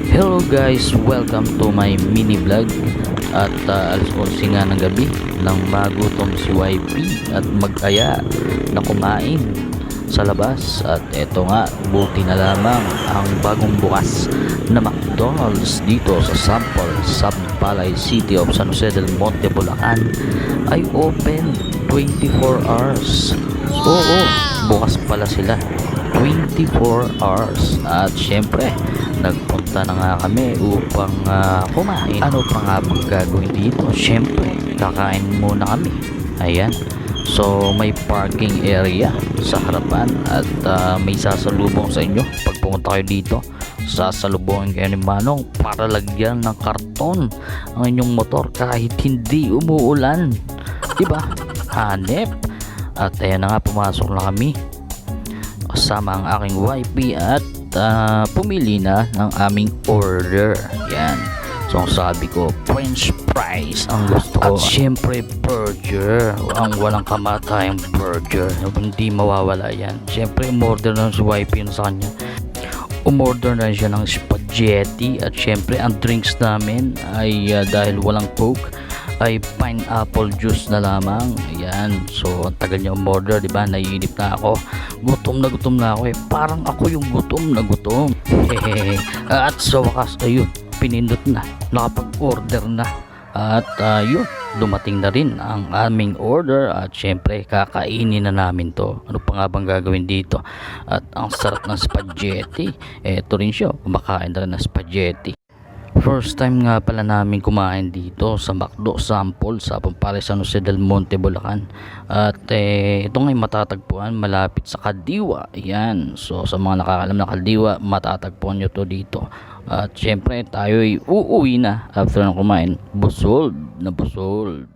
Hello guys, welcome to my mini vlog. At alas 11 nga ng gabi nang magutom si YP at mag-aya na kumain sa labas. At eto nga, buti na lamang ang bagong bukas na McDonald's dito sa Sample, Sampalay City of San Jose del Monte, Bulacan ay open 24 hours. Oo, bukas pala sila 24 hours. At syempre nagpunta na nga kami upang kumain. Ano pa nga bang gagawin dito? Syempre kakain muna kami. Ayan, so may parking area sa harapan at may sasalubong sa inyo pag pumunta kayo dito. Sasalubongin kayo ni Manong para lagyan ng karton ang inyong motor kahit hindi umuulan, diba? Hanep. At ayan na nga, pumasok na kami kasama ang aking YP at pumili na ng aming order. Yan, so ang sabi ko, French fries ang gusto ko, at syempre burger, ang walang kamatayang burger, hindi mawawala yan. Syempre umorder na si YP sa kanya, umorder na siya ng spaghetti. At syempre ang drinks namin ay dahil walang coke ay pineapple juice na lamang. Ayan, so ang tagal niya umorder, diba? Naiinip na ako, gutom na ako parang ako yung gutom na gutom. At sa wakas, ayun, pinindot na, nakapag-order na. At yun, dumating na rin ang aming order. At syempre kakainin na namin to. Ano pa nga bang gagawin dito? At ang sarap ng spaghetti. Eto rin siya, kumakain na rin ng spaghetti. First time nga pala namin kumain dito sa McDo Sample sa Pampare, San Jose del Monte, Bulacan. At ito nga'y matatagpuan malapit sa Kadiwa. Ayan, so sa mga nakakalam na Kadiwa, matatagpuan nyo to dito. At syempre tayo'y uuwi na after ng kumain. Busog na busog.